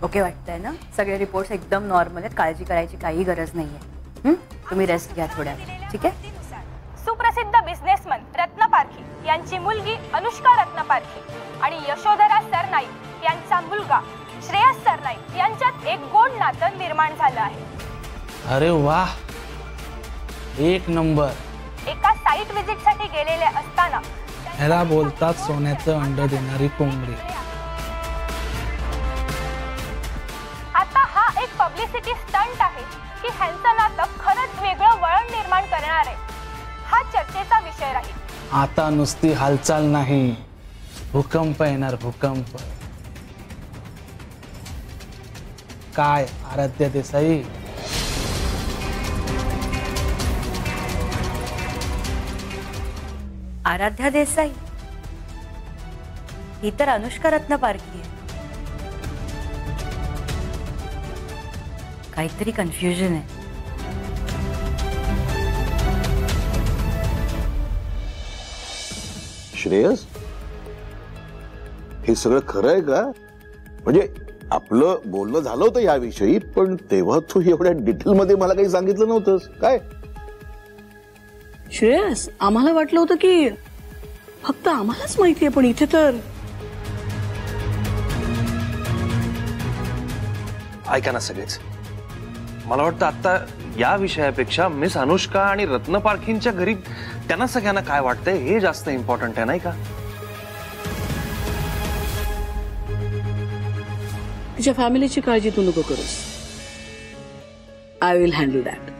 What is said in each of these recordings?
Okay वाटतंय ना? सगळे रिपोर्ट्स एकदम नॉर्मल आहेत, काळजी करायची काही गरज नाहीये. तुम्ही रेस्ट घ्या थोड्या, ठीक आहे? सुप्रसिद्ध बिझनेसमन रत्न पारखी यांची मुलगी अनुष्का रत्न पारखी आणि यशोधरा सरनाईक यांचा मुलगा श्रेयस सरनाईक यांच्यात एक गोड नातं निर्माण झालं आहे. अरे वाह, एक नंबर. एका साईट व्हिजिटसाठी गेलेले असताना ह्याला बोलतात सोन्याचं अंड देणारी कोंबडी. आता हा एक पब्लिसिटी स्टंट आहे की ह्यांचं नातं खरंच वेगळं वळण निर्माण करणार आहे. हा चर्चेचा विषय राहील. आता नुसती हालचाल नाही, भूकंप येणार, भूकंप. काय आराध्या देसाई? आराध्या देसाई ही तर अनुष्का रत्न पारखी आहे. काहीतरी कन्फ्युजन आहे. श्रेयस, हे सगळं खरं आहे का? म्हणजे आपलं बोलणं झालं होतं याविषयी, पण तेव्हा तू एवढ्या डिटेल मध्ये मला काही सांगितलं नव्हतंस काय? श्रेयस, आम्हाला वाटलं होतं की फक्त आम्हालाच माहितीये, पण इथे तर. ऐका ना सगळेच, मला वाटतं आता या विषयापेक्षा मिस अनुष्का आणि रत्न पारखींच्या घरी त्यांना सगळ्यांना काय वाटतंय हे जास्त इम्पॉर्टंट आहे, नाही का? तिच्या फॅमिलीची काळजी तू नको करूस. I will handle that.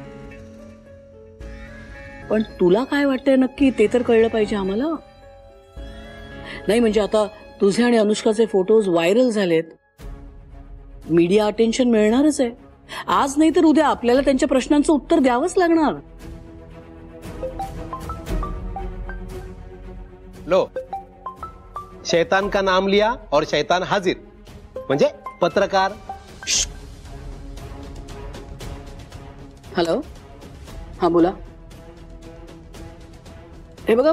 पण तुला काय वाटतंय नक्की ते तर कळलं पाहिजे आम्हाला. नाही म्हणजे आता तुझे आणि अनुष्काचे फोटोज व्हायरल झालेत, मीडिया अटेन्शन मिळणारच आहे. आज नाही तर उद्या आपल्याला त्यांच्या प्रश्नांचं उत्तर द्यावंच लागणार. लो, शैतान का नाम लिया और शैतान हाजिर. म्हणजे पत्रकार. हॅलो, हा बोला. हे बघा,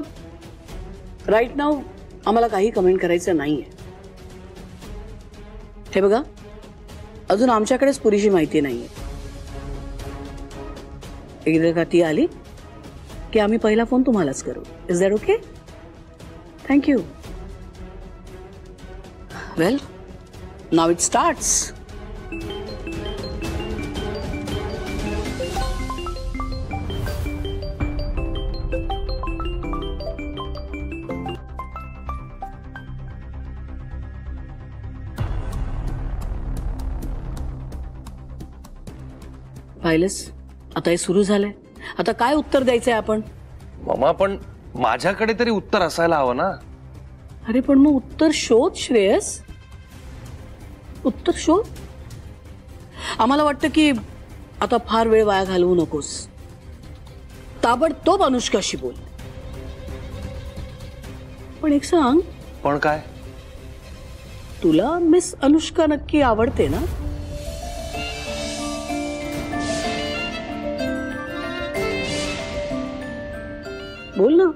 राईट नाव आम्हाला काही कमेंट करायचं नाहीये. हे बघा, अजून आमच्याकडेच पुरेशी माहिती नाहीये. एकदा का ती आली की आम्ही पहिला फोन तुम्हालाच करू. Is that okay? Thank you. Well, now it starts. पाहिलंस, आता हे सुरू झालंय. आता काय उत्तर द्यायचंय आपण? मामा, पण माझ्याकडे तरी उत्तर असायला हवं ना. अरे पण मग उत्तर शोध श्रेयस, उत्तर शोध. आम्हाला वाटतं की आता फार वेळ वाया घालवू नकोस. ताबडतोब अनुष्काशी बोल. पण एक सांग. पण काय? तुला मिस अनुष्का नक्की आवडते ना? बोल ना.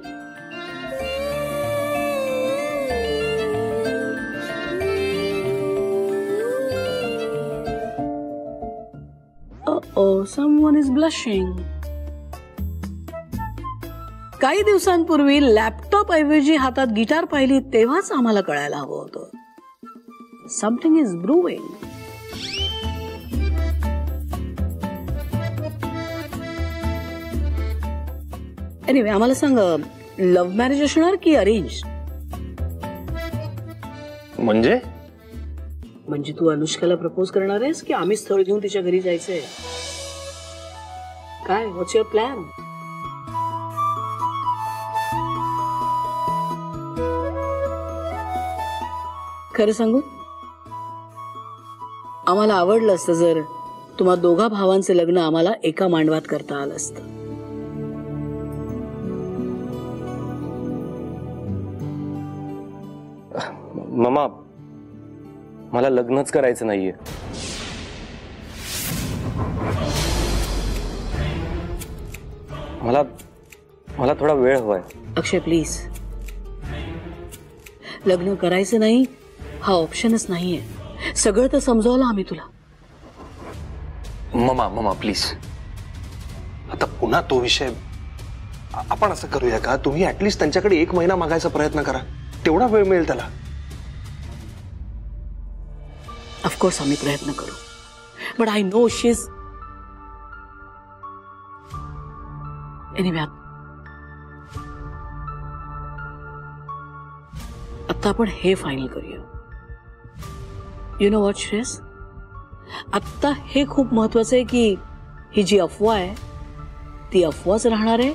Someone is blushing. काही दिवसांपूर्वी लॅपटॉप ऐवजी हातात गिटार पाहिली तेव्हाच आम्हाला कळायला हवं होतं. Something is brewing. एनिवे, आम्हाला सांग, लव्ह मॅरेज असणार की अरेंज? म्हणजे तू अनुष्काला प्रपोज करणार आहेस की आम्ही स्थळ घेऊन तिच्या घरी जायचंय? काय, व्हॉट्स युअर प्लॅन? खरं सांगू, आम्हाला आवडलं असतं जर तुम्हा दोघा भावांचे लग्न आम्हाला एका मांडवात करता आलं असतं. मामा, मला लग्नच करायचं नाहीये. मला थोडा वेळ हवाय. अक्षय प्लीज, लग्न करायचं नाही हा ऑप्शनच नाहीये. सगळं तर समजावलं आम्ही तुला. ममा ममा प्लीज, आता पुन्हा तो विषय. आपण असं करूया का, तुम्ही ऍटलीस्ट त्यांच्याकडे 1 महिना मागायचा प्रयत्न करा, तेवढा वेळ मिळेल त्याला. ऑफकोर्स आम्ही प्रयत्न करू, but I know she is anyway. आता आपण हे फायनल करूया. यु नो व्हॉट श्रेयस, आत्ता हे खूप महत्वाचं आहे की ही जी अफवा आहे ती अफवाच राहणार आहे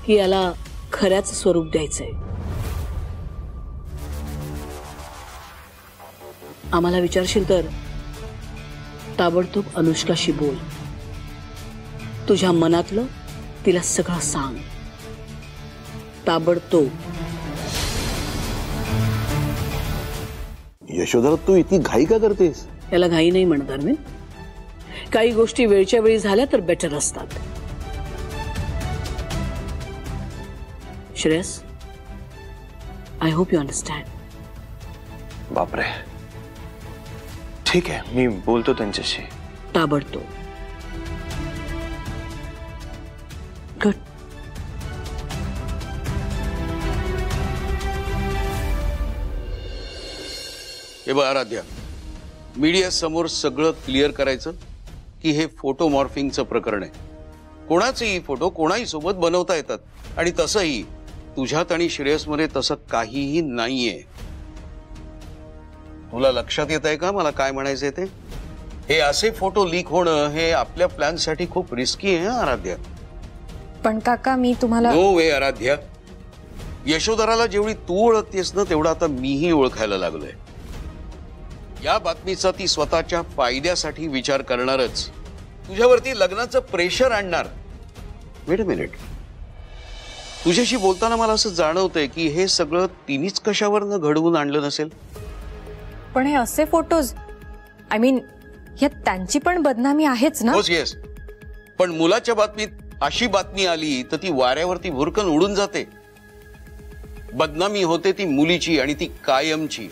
की याला खऱ्याच स्वरूप द्यायचंय. आम्हाला विचारशील तर ताबडतोब अनुष्काशी बोल. तुझ्या मनातलं तिला सगळं सांग ताबडतोब. यशोधरा, तू इतकी घाई का करतेस? याला घाई नाही म्हणणार मी. काही गोष्टी वेळच्या वेळी झाल्या तर बेटर असतात. Shreyas, I hope you understand. बापरे, ठीक आहे, मी बोलतो त्यांच्याशी ताबडतोब. गुड. हे बघ आराध्या, मीडिया समोर सगळं क्लिअर करायचं की हे फोटो मॉर्फिंगचं प्रकरण आहे. कोणाचेही फोटो कोणाही सोबत बनवता येतात, आणि तसंही तुझ्यात आणि श्रेयसमध्ये तसं काहीही नाहीये. तुला लक्षात येत आहे का मला काय म्हणायचंय ते? हे असे फोटो लीक होणं हे आपल्या प्लॅनसाठी खूप रिस्की आहे आराध्या. पण काका, मी तुम्हाला नो वे आराध्या. यशोधराला जेवढी तू ओळखतेस ना तेवढा आता मीही ओळखायला लागलोय. या बातमीचा ती स्वतःच्या फायद्यासाठी विचार करणारच, तुझ्यावरती लग्नाचं प्रेशर आणणार. वेट अ मिनिट, तुझ्याशी बोलताना मला असं जाणवतंय की हे सगळं तिनेच कशावरनं घडवून आणलं नसेल. पण हे असे फोटोज, आय मीन ह्यात त्यांची पण बदनामी आहेच ना. येस, पण मुलाच्या बातमीत अशी बातमी आली तर ती वाऱ्यावरती भुरकन उडून जाते. बदनामी होते ती मुलीची, आणि ती कायमची.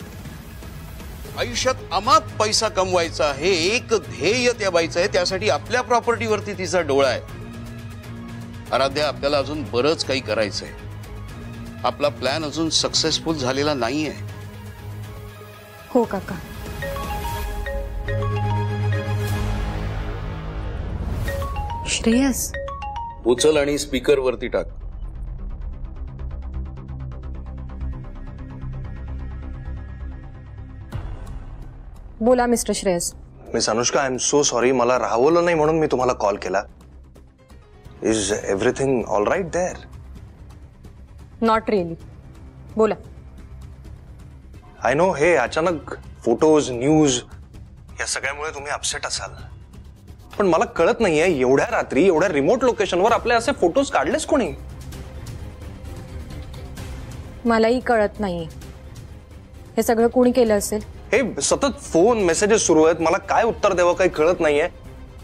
आयुष्यात अमाप पैसा कमवायचा हे एक ध्येय त्या बाईचं आहे, त्यासाठी आपल्या प्रॉपर्टीवरती तिचा डोळा आहे. आराध्या, आपल्याला अजून बरंच काही करायचंय. आपला प्लॅन अजून सक्सेसफुल झालेला नाहीये. हो काका. श्रेयस, उचल आणि स्पीकर वरती टाक. बोला mister Shreyas. Miss Anushka, I am so sorry, मला राहवलं नाही म्हणून मी तुम्हाला कॉल केला. Is everything all right there? Not really. बोला. आय नो, हे अचानक फोटोज, न्यूज या सगळ्यामुळे तुम्ही अपसेट असाल, पण मला कळत नाहीये एवढ्या रात्री एवढ्या रिमोट लोकेशनवर आपले असे फोटोज काढलेच कोणी? मलाही कळत नाहीये हे सगळं कोणी केलं असेल. हे सतत फोन मेसेजेस सुरू आहेत, मला काय उत्तर द्यावं काही कळत नाहीये.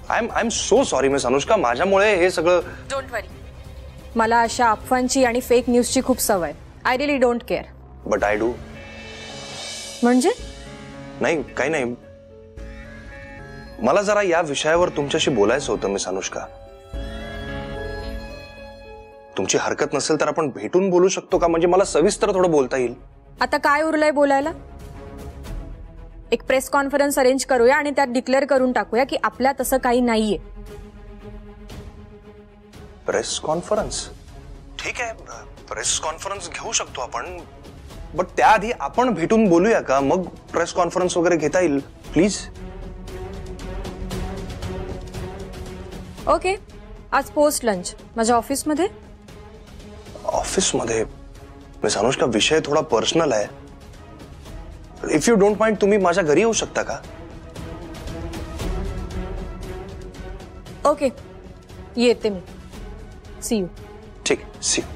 I am so sorry miss Anushka, माझ्यामुळे हे सगळं. डोंट वरी, मला अशा अफवांची आणि फेक न्यूजची खूप सवय. I really don't care. But I do. म्हणजे? नाही, काही नाही. मला जरा या विषयावर तुमच्याशी बोलायचं होतं मिस अनुष्का. तुमची हरकत नसेल तर आपण भेटून बोलू शकतो का? म्हणजे मला सविस्तर थोडं बोलता येईल. आता काय उरलंय बोलायला? एक प्रेस कॉन्फरन्स अरेंज करूया आणि त्यात डिक्लेअर करून टाकूया की आपल्या तसं काही नाहीये. Press conference? ठीक आहे, प्रेस कॉन्फरन्स घेऊ शकतो आपण, बट त्याआधी आपण भेटून बोलूया का? मग प्रेस कॉन्फरन्स वगैरे घेता येईल. प्लीज. ओके, आज पोस्ट लंच माझ्या ऑफिसमध्ये. ऑफिसमध्ये? मिस अनुष्का, विषय थोडा पर्सनल आहे. इफ यू डोंट माइंड, तुम्ही माझ्या घरी येऊ शकता का? ओके, येते मी. See you. ठीक, सी यू.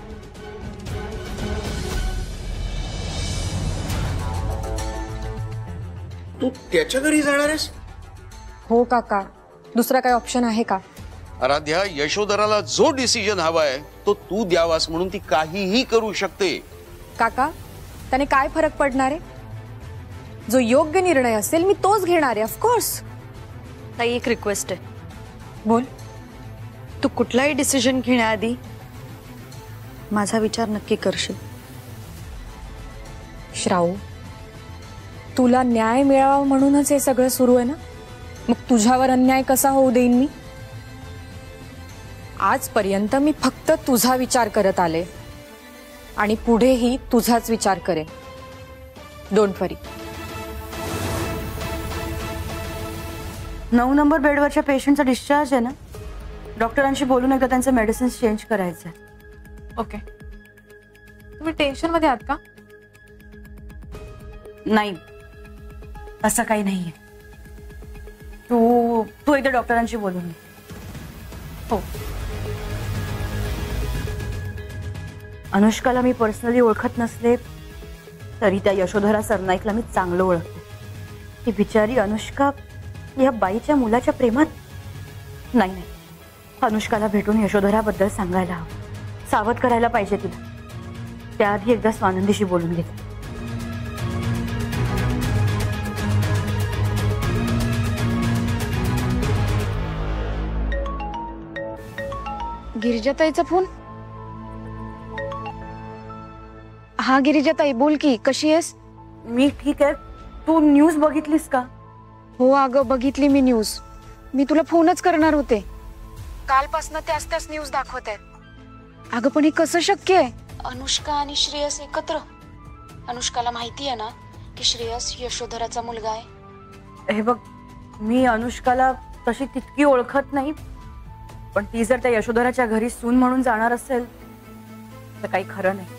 तू त्याच्या घरी जाणार आहेस? हो काका, दुसरा काय ऑप्शन आहे का? आराध्या, यशोधराला जो डिसिजन हवाय तो तू द्यावास म्हणून ती काहीही करू शकते. काका, त्याने काय फरक पडणार आहे? जो योग्य निर्णय असेल मी तोच घेणार आहे ऑफकोर्स. ताई एक रिक्वेस्ट आहे. बोल. तू कुठलाही डिसिजन घेण्याआधी माझा विचार नक्की करशील. श्राऊ, तुला न्याय मिळावा म्हणूनच हे सगळं सुरू आहे ना, मग तुझ्यावर अन्याय कसा होऊ देईन मी? आजपर्यंत मी फक्त तुझा विचार करत आले आणि पुढेही तुझाच विचार करेन. Don't worry. 9 नंबर बेडवरच्या पेशंटचा डिस्चार्ज आहे ना, डॉक्टरांशी बोलून एकदा त्यांचे मेडिसिन्स चेंज करायचे. ओके. तुम्ही टेन्शन मध्ये आहात का? नाही, असं काही नाहीये. तू एकदा डॉक्टरांशी बोलून घे. हो. अनुष्काला मी पर्सनली ओळखत नसले तरी त्या यशोधरा सरनाईकला मी चांगलं ओळखते. ती बिचारी अनुष्का या बाईच्या मुलाच्या प्रेमात. नाही, अनुष्काला भेटून यशोधराबद्दल सांगायला हवं, सावध करायला पाहिजे तिला. त्याआधी एकदा स्वानंदीशी बोलून घेते. गिरिजाताईचा फोन. हा गिरिजाताई, बोल की, कशी आहेस? मी ठीक आहे. तू न्यूज बघितलीस का? हो अगं, बघितली मी न्यूज. मी तुला फोनच करणार होते. कालपासून त्याच न्यूज दाखवत आहेत. अगं पण हे कसं शक्य आहे? अनुष्का आणि श्रेयस एकत्र. अनुष्काला माहिती आहे ना की श्रेयस यशोधराचा मुलगा आहे. हे बघ, मी अनुष्काला तशी तितकी ओळखत नाही, पण ती जर त्या यशोधराच्या घरी सून म्हणून जाणार असेल तर काही खरं नाही.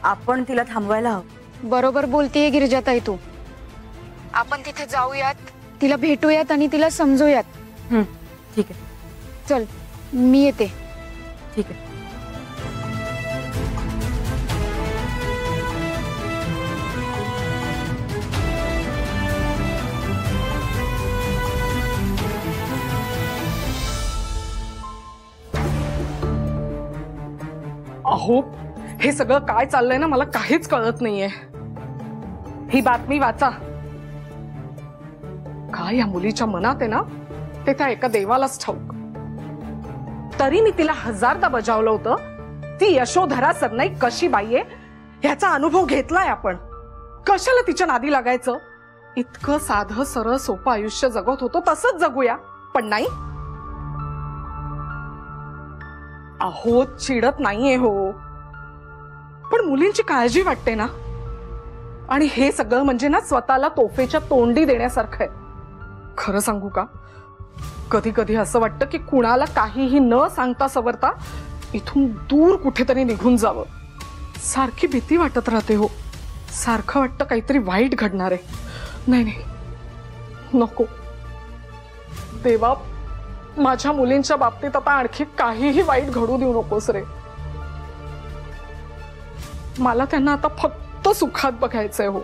आपण तिला थांबवायला हवं. बरोबर बोलतेय गिरिजाताई तू. आपण तिथे जाऊयात, तिला भेटूयात आणि तिला समजूयात. ठीक आहे, चल मी येते. ठीक आहे. अहो, हे सगळं काय चाललंय ना, मला काहीच कळत नाहीये. ही बातमी वाचा. काय या मुलीच्या मनात आहे ना, ते त्या एका देवालाच ठाऊक. तरी मी तिला 1000दा बजावलं होतं, ती यशोधरा सरनाईक कशी बाई आहे ह्याचा अनुभव घेतलाय आपण. कशाला तिच्या नादी लागायचं? इतकं साधं सरळ सोपं आयुष्य जगत होतो तसंच जगूया. पण नाही. अहो, चिडत नाहीये हो, पण मुलींची काळजी वाटते ना. आणि हे सगळं म्हणजे ना स्वतःला तोफेच्या तोंडी देण्यासारखं आहे. खरं सांगू का, कधी कधी असं वाटतं की कुणाला काहीही न सांगता सवरता इथून दूर कुठेतरी निघून जावं. सारखी भीती वाटत राहते हो. सारखं वाटतं काहीतरी वाईट घडणार आहे. नाही, नको देवा, माझ्या मुलींच्या बाबतीत आता आणखी काहीही वाईट घडू देऊ नकोस रे. मला त्यांना आता फक्त सुखात बघायचंय हो,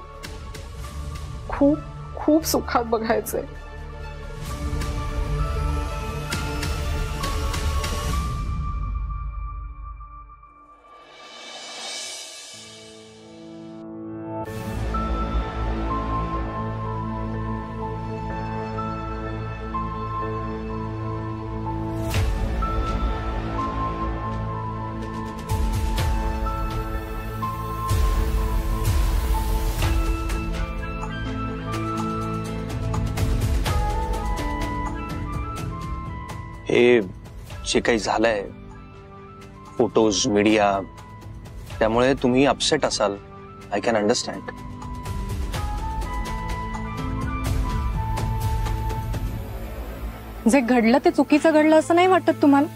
खूप खूप सुखात बघायचंय. हे जे काही झालंय, फोटोज, मीडिया, त्यामुळे तुम्ही अपसेट असाल. I can understand. जे घडलं ते चुकीचं घडलं असं नाही वाटत तुम्हाला?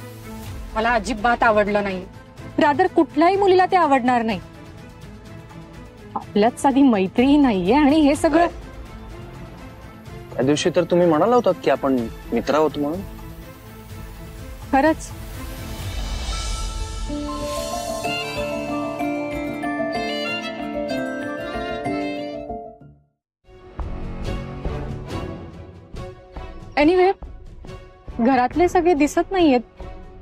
मला अजिबात आवडलं नाही. रादर कुठल्याही मुलीला ते आवडणार नाही. आपल्यात साधी मैत्रीही नाहीये आणि हे सगळं. त्या दिवशी तर तुम्ही म्हणाला होतात की आपण मित्र आहोत म्हणून. खरंच एनिवे, घरातले सगळे दिसत नाहीयेत.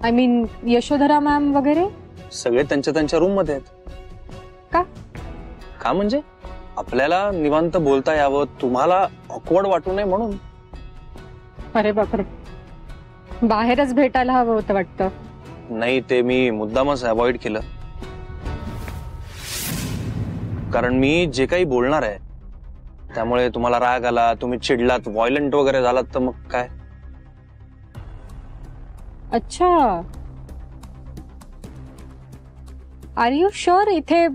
आय मीन यशोधरा मॅम वगैरे सगळे त्यांच्या त्यांच्या रूम मध्ये आहेत. का? का म्हणजे आपल्याला निवांत बोलता यावं, तुम्हाला ऑकवर्ड वाटू नये म्हणून. अरे बापरे, बाहेरच भेटायला हवं होतं वाटतं. नाही, ते मी मुद्दामच अवॉइड केलं. कारण मी जे काही बोलणार आहे त्यामुळे तुम्हाला राग आला, तुम्ही चिडलात, व्हायलंट वगैरे झालात तर मग काय. अच्छा, आर यू शुअर इथे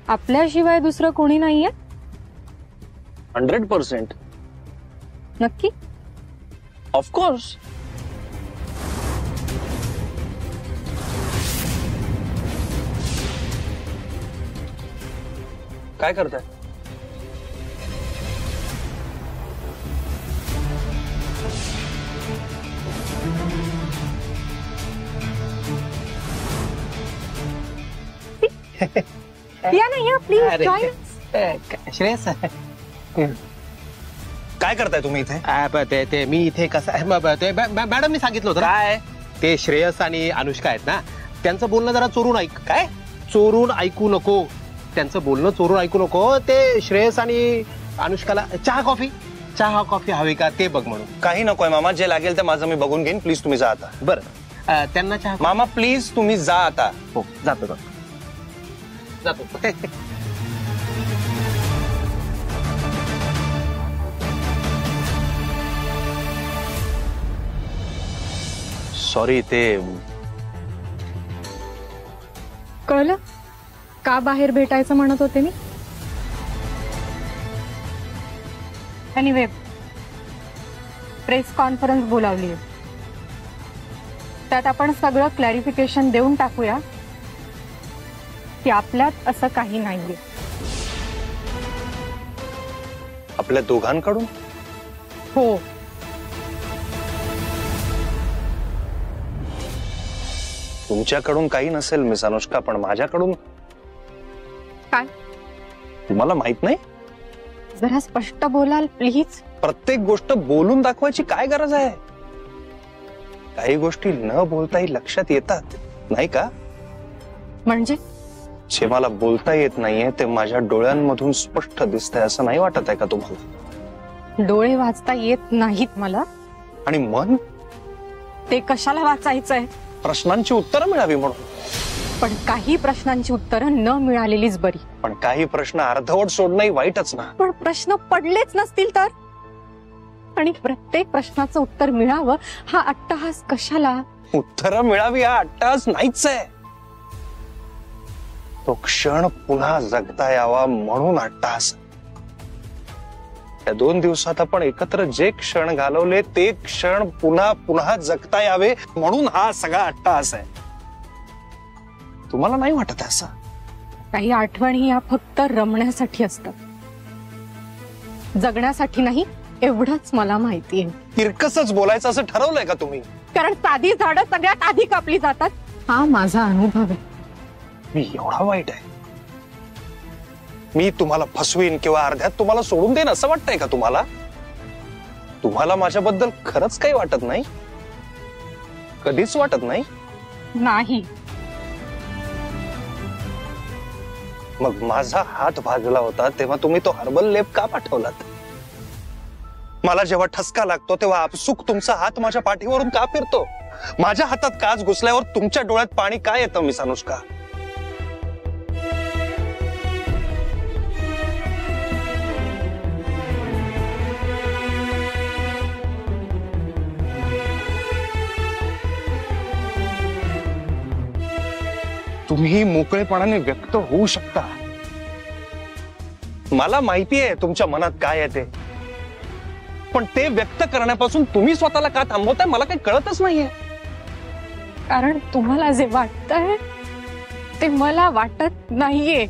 आपल्याशिवाय दुसरं कोणी नाहीये? 100%. नक्की? ऑफकोर्स. काय करताय? या ना, या प्लीज अरे. जॉइन. श्रेयस, काय करताय तुम्ही इथे? ते मी इथे कसं मॅडमनी सांगितलं होतं काय? ते श्रेयस आणि अनुष्का आहेत ना, त्यांचं बोलणं जरा चोरून ऐक. काय चोरून ऐकू नको, त्यांचं बोलणं चोरून ऐकू नको. ते श्रेयस आणि अनुष्काला चहा कॉफी हवी का ते बघ म्हणून. काही नकोय मामा, जे लागेल ते माझं मी बघून घेईन. प्लीज तुम्ही जा आता. बरं, त्यांना चहा. मामा प्लीज तुम्ही जा आता. हो, जातो. सॉरी, ते कळलं का बाहेर भेटायचं म्हणत होते मी. एनिवे, प्रेस कॉन्फरन्स बोलावली आहे, त्यात आपण सगळं क्लॅरिफिकेशन देऊन टाकूया की आपल्यात असं काही नाहीये. आपल्या दोघांकडून? हो. तुमच्याकडून काही नसेल मिस अनुष्का, पण माझ्याकडून काय? तुम्हाला माहित नाही? जरा स्पष्ट बोलाल प्लीज. प्रत्येक गोष्ट बोलून दाखवायची काय गरज आहे? काही गोष्टी न बोलताही लक्षात येतात, नाही का? म्हणजे जे मला बोलता येत नाहीये ते माझ्या डोळ्यांमधून स्पष्ट दिसतंय, असं नाही वाटत आहे का तुम्हाला? डोळे वाचता येत नाहीत मला. आणि मन? ते कशाला वाचायचंय? प्रश्नांची उत्तरं मिळावी म्हणून. पण काही प्रश्नांची उत्तरं न मिळालेलीच बरी. पण काही प्रश्न अर्धवट सोडणंही वाईटच ना. पण प्रश्न पडलेच नसतील तर? आणि प्रत्येक प्रश्नाचं उत्तर मिळावं हा अट्टहास कशाला? उत्तरं मिळावी हा अट्टहास नाहीच आहे. तो क्षण पुन्हा जगता यावा म्हणून अट्टहास. या 2 दिवसात आपण एकत्र जे क्षण घालवले ते क्षण पुन्हा पुन्हा जगता यावे म्हणून हा सगळा अट्टहास आहे. तुम्हाला नाही वाटत असं? काही आठवणी या फक्त रमण्यासाठी असतात, जगण्यासाठी नाही, एवढंच मला माहितीये. तिरकसच बोलायचं असं ठरवलंय का तुम्ही? कारण साधी झाडं सगळ्यात आधी कापली जातात, हा माझा अनुभव आहे. मी एवढा वाईट आहे? मी तुम्हाला फसवीन किंवा अर्ध्यात तुम्हाला सोडून देईन असं वाटतंय का तुम्हाला? तुम्हाला माझ्याबद्दल खरंच काही वाटत नाही? कधीच वाटत नाही? नाही. मग माझा हात भाजला होता तेव्हा तुम्ही तो हर्बल लेप का पाठवलात? मला जेव्हा ठसका लागतो तेव्हा आपसुक तुमचा हात माझ्या पाठीवरून का फिरतो? माझ्या हातात काच घुसल्यावर तुमच्या डोळ्यात पाणी काय येतं मिस अनुष्का? तुम्ही मोकळेपणाने व्यक्त होऊ शकता. मला माहिती आहे तुमच्या मनात काय आहे ते, पण ते व्यक्त करण्यापासून तुम्ही स्वतःला का थांबवताय मला काही कळतच नाहीये. कारण तुम्हाला जे वाटतंय ते मला वाटत नाहीये.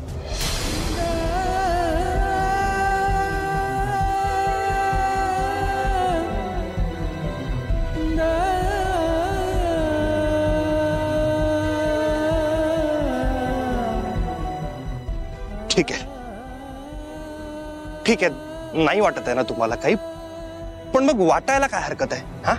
ठीक आहे, ठीक आहे, नाही वाटत आहे ना तुम्हाला काही, पण मग वाटायला काय हरकत आहे? हा,